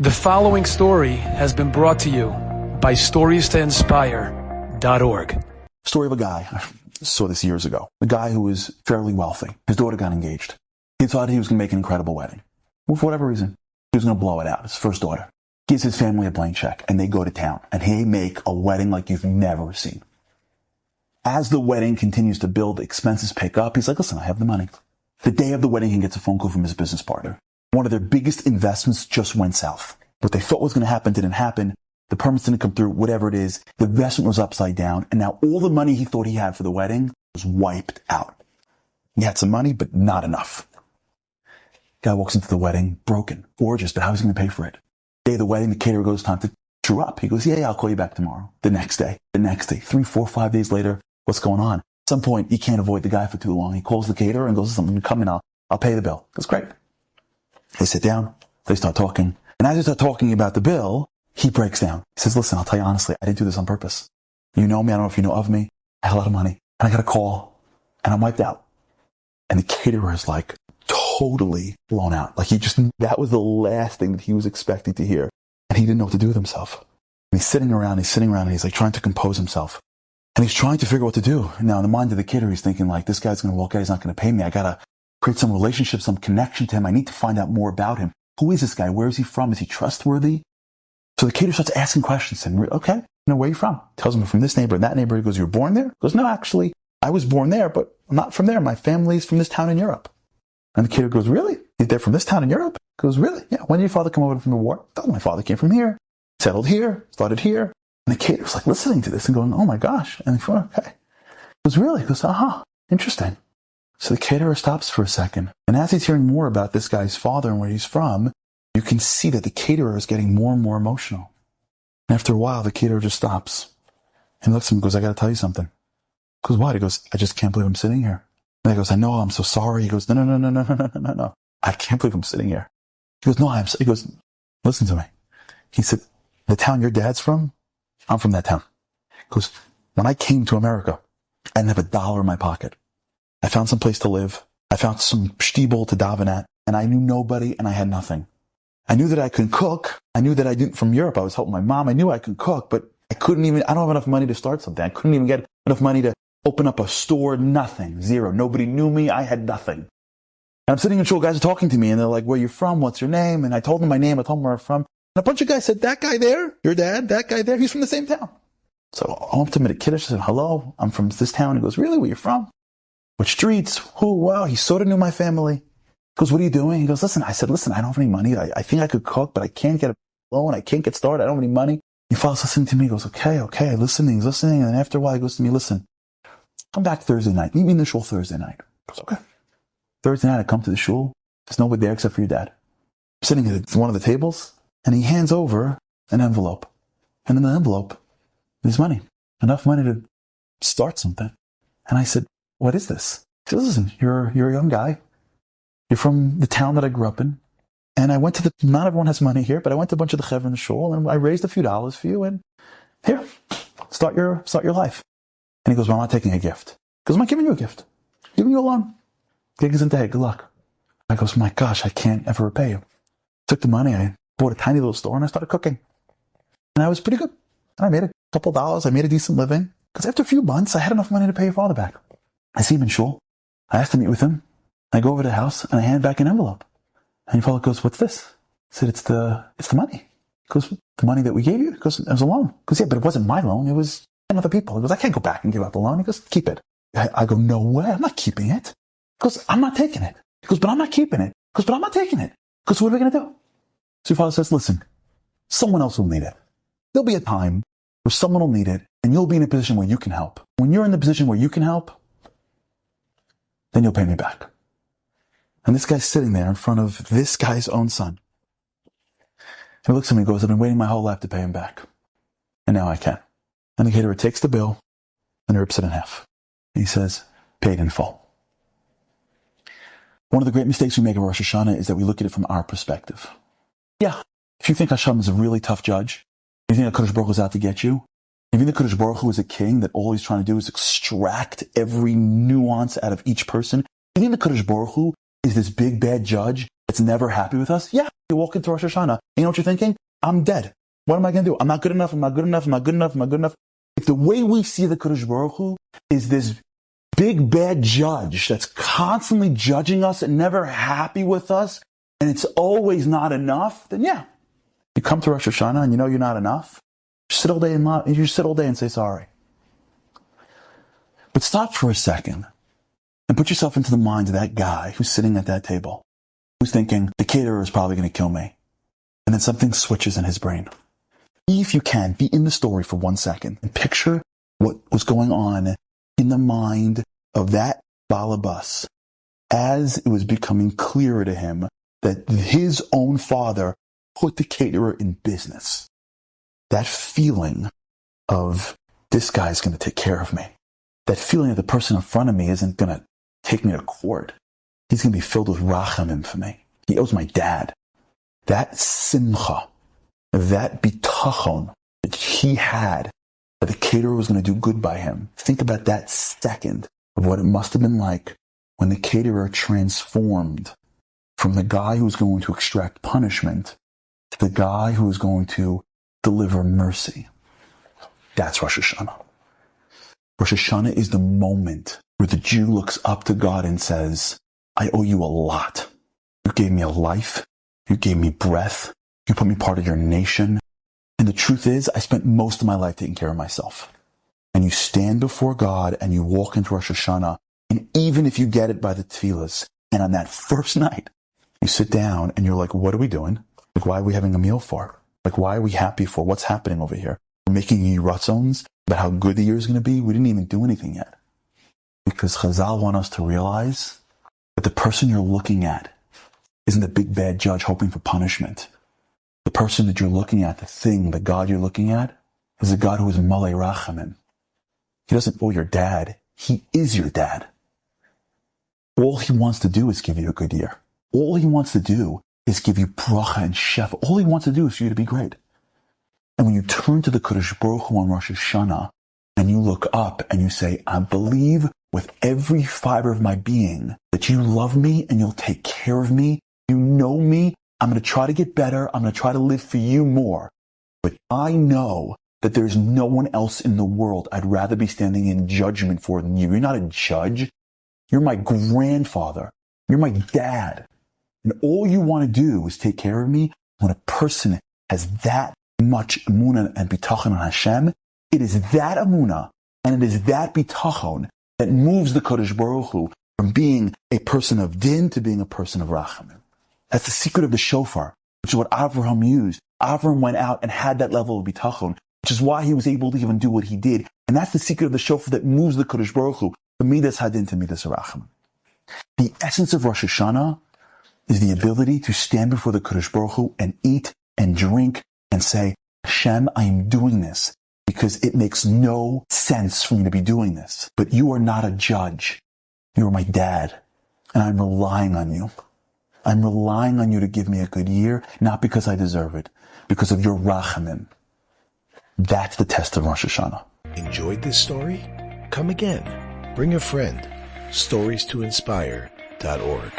The following story has been brought to you by StoriesToInspire.org. Story of a guy. I saw this years ago. A guy who was fairly wealthy. His daughter got engaged. He thought he was going to make an incredible wedding. Well, for whatever reason, he was going to blow it out. His first daughter. Gives his family a blank check, and they go to town, and they make a wedding like you've never seen. As the wedding continues to build, expenses pick up. He's like, listen, I have the money. The day of the wedding, he gets a phone call from his business partner. One of their biggest investments just went south. What they thought was going to happen didn't happen. The permits didn't come through, whatever it is. The investment was upside down. And now all the money he thought he had for the wedding was wiped out. He had some money, but not enough. Guy walks into the wedding, broken, gorgeous, but how is he going to pay for it? Day of the wedding, the caterer goes, time to chew up. He goes, yeah, I'll call you back tomorrow. The next day, 3, 4, 5 days later, what's going on? At some point, he can't avoid the guy for too long. He calls the caterer and goes, listen, I'm going to come in, I'll pay the bill. That's great. They sit down, they start talking. And as they start talking about the bill, he breaks down. He says, listen, I'll tell you honestly, I didn't do this on purpose. You know me, I don't know if you know of me. I had a lot of money, and I got a call, and I'm wiped out. And the caterer is like totally blown out. Like that was the last thing that he was expecting to hear. And he didn't know what to do with himself. And he's sitting around, and he's like trying to compose himself. And he's trying to figure out what to do. Now, in the mind of the caterer, he's thinking like, this guy's going to walk out, he's not going to pay me. I got to create some relationship, some connection to him. I need to find out more about him. Who is this guy? Where is he from? Is he trustworthy? So the caterer starts asking questions. And okay, where are you from? Tells him, I'm from this neighborhood, that neighborhood. He goes, you were born there? He goes, no, actually, I was born there, but I'm not from there. My family's from this town in Europe. And the caterer goes, really? They're from this town in Europe? He goes, really? Yeah. When did your father come over from the war? Oh, my father came from here, settled here, started here. And the caterer's like listening to this and going, oh my gosh. And he goes, okay. He goes, really? He goes, interesting. So the caterer stops for a second. And as he's hearing more about this guy's father and where he's from, you can see that the caterer is getting more and more emotional. And after a while, the caterer just stops. And looks at him and goes, I got to tell you something. He goes, what? He goes, I just can't believe I'm sitting here. And he goes, I know, I'm so sorry. He goes, no. I can't believe I'm sitting here. He goes, no, he goes, listen to me. He said, the town your dad's from, I'm from that town. He goes, when I came to America, I didn't have $1 in my pocket. I found some place to live. I found some shtibel to daven at, and I knew nobody, and I had nothing. I knew that I could cook. I knew that I didn't, from Europe, I was helping my mom. I knew I could cook, but I don't have enough money to start something. I couldn't even get enough money to open up a store. Nothing. Zero. Nobody knew me. I had nothing. And I'm sitting in shul, guys are talking to me, and they're like, where you from? What's your name? And I told them my name. I told them where I'm from. And a bunch of guys said, that guy there, your dad, that guy there, he's from the same town. So I went to him at a kiddush. I said, hello, I'm from this town. He goes, really? Where you from? What streets? Who? Wow, he sort of knew my family. He goes, what are you doing? He goes, listen, I said, I don't have any money. I think I could cook, but I can't get a loan. I can't get started. I don't have any money. He follows listening to me. He goes, okay. He's listening. And then after a while, he goes to me, listen, come back Thursday night. Meet me in the shul Thursday night. He goes, okay. Thursday night, I come to the shul. There's nobody there except for your dad. I'm sitting at one of the tables, and he hands over an envelope. And in the envelope, there's money. Enough money to start something. And I said, what is this? He says, listen, you're a young guy. You're from the town that I grew up in. And I went to not everyone has money here, but I went to a bunch of the chevra in the shul, and I raised a few dollars for you, and here, start your life. And he goes, well, I'm not taking a gift. He goes, I'm not giving you a gift. I'm giving you a loan. Gig isn't day. Good luck. I goes, my gosh, I can't ever repay you. Took the money, I bought a tiny little store, and I started cooking. And I was pretty good. And I made a couple dollars. I made a decent living. Because after a few months, I had enough money to pay your father back. I see him in shul. I asked to meet with him. I go over to the house, and I hand back an envelope. And your father goes, what's this? I said, it's the money. He goes, the money that we gave you? He goes, it was a loan. He goes, yeah, but it wasn't my loan. It was 10 other people. He goes, I can't go back and give up the loan. He goes, keep it. I go, no way. I'm not keeping it. He goes, I'm not taking it. He goes, but I'm not keeping it. He goes, but I'm not taking it. He goes, what are we going to do? So your father says, listen, someone else will need it. There'll be a time where someone will need it, and you'll be in a position where you can help. When you're in the position where you can help, then you'll pay me back. And this guy's sitting there in front of this guy's own son. He looks at me and goes, I've been waiting my whole life to pay him back. And now I can. And the caterer takes the bill and rips it in half. He says, paid in full. One of the great mistakes we make of Rosh Hashanah is that we look at it from our perspective. Yeah, if you think Hashem is a really tough judge, you think HaKadosh Baruch Hu is out to get you, if you think HaKadosh Baruch Hu is a king that all he's trying to do is extract every nuance out of each person, you think the HaKadosh Baruch Hu is this big bad judge that's never happy with us? Yeah, You walk into Rosh Hashanah, you know what you're thinking? I'm dead. What am I going to do? I'm not good enough, I'm not good enough, I'm not good enough, I'm not good enough. If the way we see the Kadosh Baruch Hu is this big bad judge that's constantly judging us and never happy with us, and it's always not enough, then yeah, you come to Rosh Hashanah and you know you're not enough. You sit all day and say sorry. But stop for a second and put yourself into the mind of that guy who's sitting at that table, who's thinking, the caterer is probably going to kill me. And then something switches in his brain. If you can, be in the story for 1 second and picture what was going on in the mind of that balabas as it was becoming clearer to him that his own father put the caterer in business. That feeling of, this guy's going to take care of me. That feeling that the person in front of me isn't going to take me to court. He's going to be filled with rachamim for me. He owes my dad. That simcha, that bitachon that he had, that the caterer was going to do good by him. Think about that second of what it must have been like when the caterer transformed from the guy who was going to extract punishment to the guy who was going to deliver mercy. That's Rosh Hashanah. Rosh Hashanah is the moment where the Jew looks up to God and says, I owe you a lot. You gave me a life. You gave me breath. You put me part of your nation. And the truth is, I spent most of my life taking care of myself. And you stand before God and you walk into Rosh Hashanah. And even if you get it by the tefillas, and on that first night, you sit down and you're like, what are we doing? Like, why are we having a meal for? Like, why are we happy for? What's happening over here? We're making yiratzons about how good the year is going to be. We didn't even do anything yet. Because Chazal want us to realize that the person you're looking at isn't the big bad judge hoping for punishment. The person that you're looking at, the thing, the God you're looking at, is a God who is malei rachamim. He doesn't owe your dad. He is your dad. All he wants to do is give you a good year. All he wants to do is give you bracha and shefa. All he wants to do is for you to be great. And when you turn to the Kadosh Baruch Hu on Rosh Hashanah, and you look up and you say, I believe with every fiber of my being that you love me and you'll take care of me. You know me. I'm going to try to get better. I'm going to try to live for you more. But I know that there's no one else in the world I'd rather be standing in judgment for than you. You're not a judge. You're my grandfather. You're my dad. And all you want to do is take care of me. When a person has that much emunah and bitachon on Hashem, it is that emunah and it is that bitachon that moves the Kadosh Baruch Hu from being a person of din to being a person of rachamim. That's the secret of the shofar, which is what Avraham used. Avraham went out and had that level of bitachon, which is why he was able to even do what he did. And that's the secret of the shofar that moves the Kadosh Baruch Hu from midas hadin to midas rachamim. The essence of Rosh Hashanah is the ability to stand before the Kadosh Baruch Hu and eat and drink and say, Hashem, I am doing this because it makes no sense for me to be doing this. But you are not a judge. You are my dad, and I'm relying on you. I'm relying on you to give me a good year, not because I deserve it, because of your rachamim. That's the test of Rosh Hashanah. Enjoyed this story? Come again. Bring a friend. StoriesToInspire.org